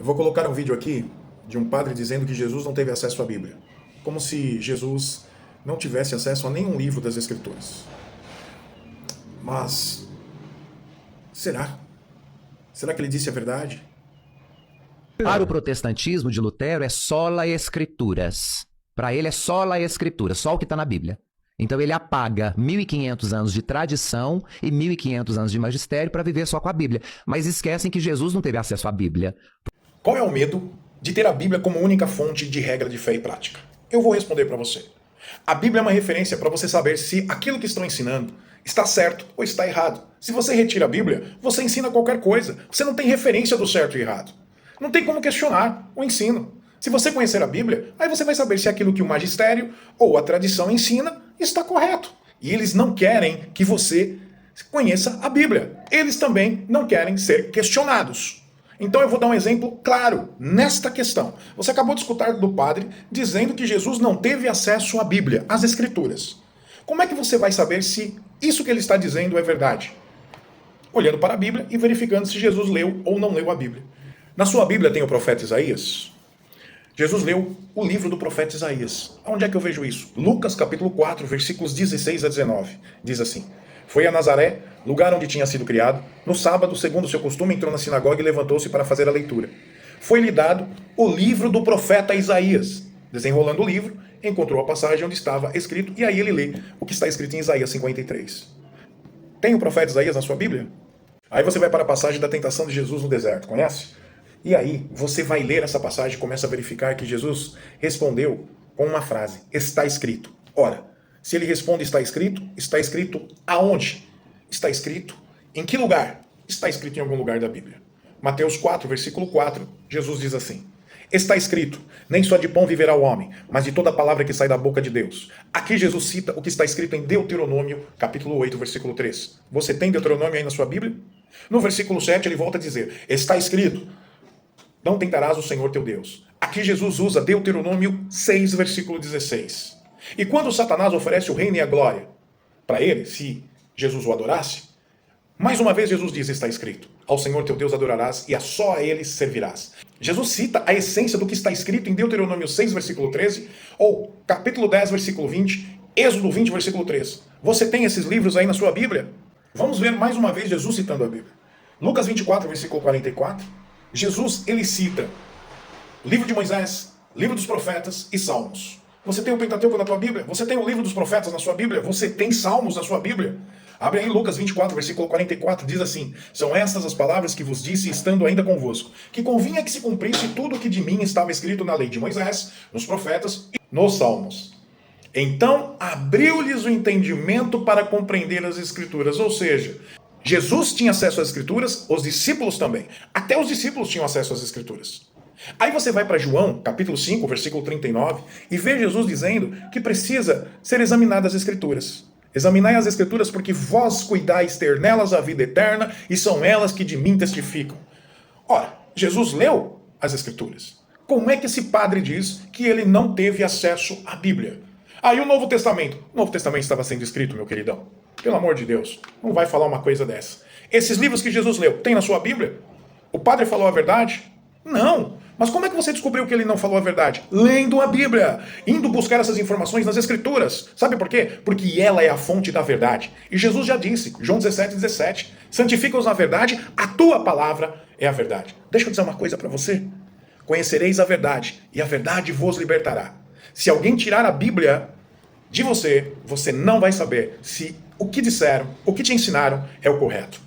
Eu vou colocar um vídeo aqui de um padre dizendo que Jesus não teve acesso à Bíblia. Como se Jesus não tivesse acesso a nenhum livro das Escrituras. Mas, será? Será que ele disse a verdade? Para o protestantismo de Lutero é sola escrituras. Para ele é sola escritura, só o que está na Bíblia. Então ele apaga 1.500 anos de tradição e 1.500 anos de magistério para viver só com a Bíblia. Mas esquecem que Jesus não teve acesso à Bíblia. Qual é o medo de ter a Bíblia como única fonte de regra de fé e prática? Eu vou responder para você. A Bíblia é uma referência para você saber se aquilo que estão ensinando está certo ou está errado. Se você retira a Bíblia, você ensina qualquer coisa. Você não tem referência do certo e errado. Não tem como questionar o ensino. Se você conhecer a Bíblia, aí você vai saber se aquilo que o magistério ou a tradição ensina está correto. E eles não querem que você conheça a Bíblia. Eles também não querem ser questionados. Então eu vou dar um exemplo claro nesta questão. Você acabou de escutar do padre dizendo que Jesus não teve acesso à Bíblia, às Escrituras. Como é que você vai saber se isso que ele está dizendo é verdade? Olhando para a Bíblia e verificando se Jesus leu ou não leu a Bíblia. Na sua Bíblia tem o profeta Isaías? Jesus leu o livro do profeta Isaías. Onde é que eu vejo isso? Lucas capítulo 4, versículos 16 a 19. Diz assim: Foi a Nazaré, lugar onde tinha sido criado. No sábado, segundo o seu costume, entrou na sinagoga e levantou-se para fazer a leitura. Foi-lhe dado o livro do profeta Isaías. Desenrolando o livro, encontrou a passagem onde estava escrito, e aí ele lê o que está escrito em Isaías 53. Tem o profeta Isaías na sua Bíblia? Aí você vai para a passagem da tentação de Jesus no deserto, conhece? E aí você vai ler essa passagem e começa a verificar que Jesus respondeu com uma frase: está escrito. Ora, se ele responde está escrito aonde? Está escrito em que lugar? Está escrito em algum lugar da Bíblia. Mateus 4, versículo 4, Jesus diz assim: está escrito, nem só de pão viverá o homem, mas de toda palavra que sai da boca de Deus. Aqui Jesus cita o que está escrito em Deuteronômio, capítulo 8, versículo 3. Você tem Deuteronômio aí na sua Bíblia? No versículo 7 ele volta a dizer: está escrito, não tentarás o Senhor teu Deus. Aqui Jesus usa Deuteronômio 6, versículo 16. E quando Satanás oferece o reino e a glória para ele, se Jesus o adorasse, mais uma vez Jesus diz, está escrito, ao Senhor teu Deus adorarás e a só a ele servirás. Jesus cita a essência do que está escrito em Deuteronômio 6, versículo 13, ou capítulo 10, versículo 20, Êxodo 20, versículo 3. Você tem esses livros aí na sua Bíblia? Vamos ver mais uma vez Jesus citando a Bíblia. Lucas 24, versículo 44. Jesus, ele cita o livro de Moisés, livro dos profetas e Salmos. Você tem o Pentateuco na tua Bíblia? Você tem o livro dos profetas na sua Bíblia? Você tem Salmos na sua Bíblia? Abre aí Lucas 24, versículo 44, diz assim: são estas as palavras que vos disse estando ainda convosco, que convinha que se cumprisse tudo o que de mim estava escrito na lei de Moisés, nos profetas e nos Salmos. Então abriu-lhes o entendimento para compreender as Escrituras, ou seja, Jesus tinha acesso às Escrituras, os discípulos também. Até os discípulos tinham acesso às Escrituras. Aí você vai para João, capítulo 5, versículo 39, e vê Jesus dizendo que precisa ser examinadas as Escrituras. Examinai as Escrituras porque vós cuidais ter nelas a vida eterna e são elas que de mim testificam. Ora, Jesus leu as Escrituras. Como é que esse padre diz que ele não teve acesso à Bíblia? Aí o Novo Testamento. O Novo Testamento estava sendo escrito, meu queridão. Pelo amor de Deus, não vai falar uma coisa dessa. Esses livros que Jesus leu, tem na sua Bíblia? O padre falou a verdade? Não. Mas como é que você descobriu que ele não falou a verdade? Lendo a Bíblia, indo buscar essas informações nas Escrituras. Sabe por quê? Porque ela é a fonte da verdade. E Jesus já disse, João 17, 17, santifica-os na verdade, a tua palavra é a verdade. Deixa eu dizer uma coisa para você. Conhecereis a verdade, e a verdade vos libertará. Se alguém tirar a Bíblia de você, você não vai saber se o que disseram, o que te ensinaram é o correto.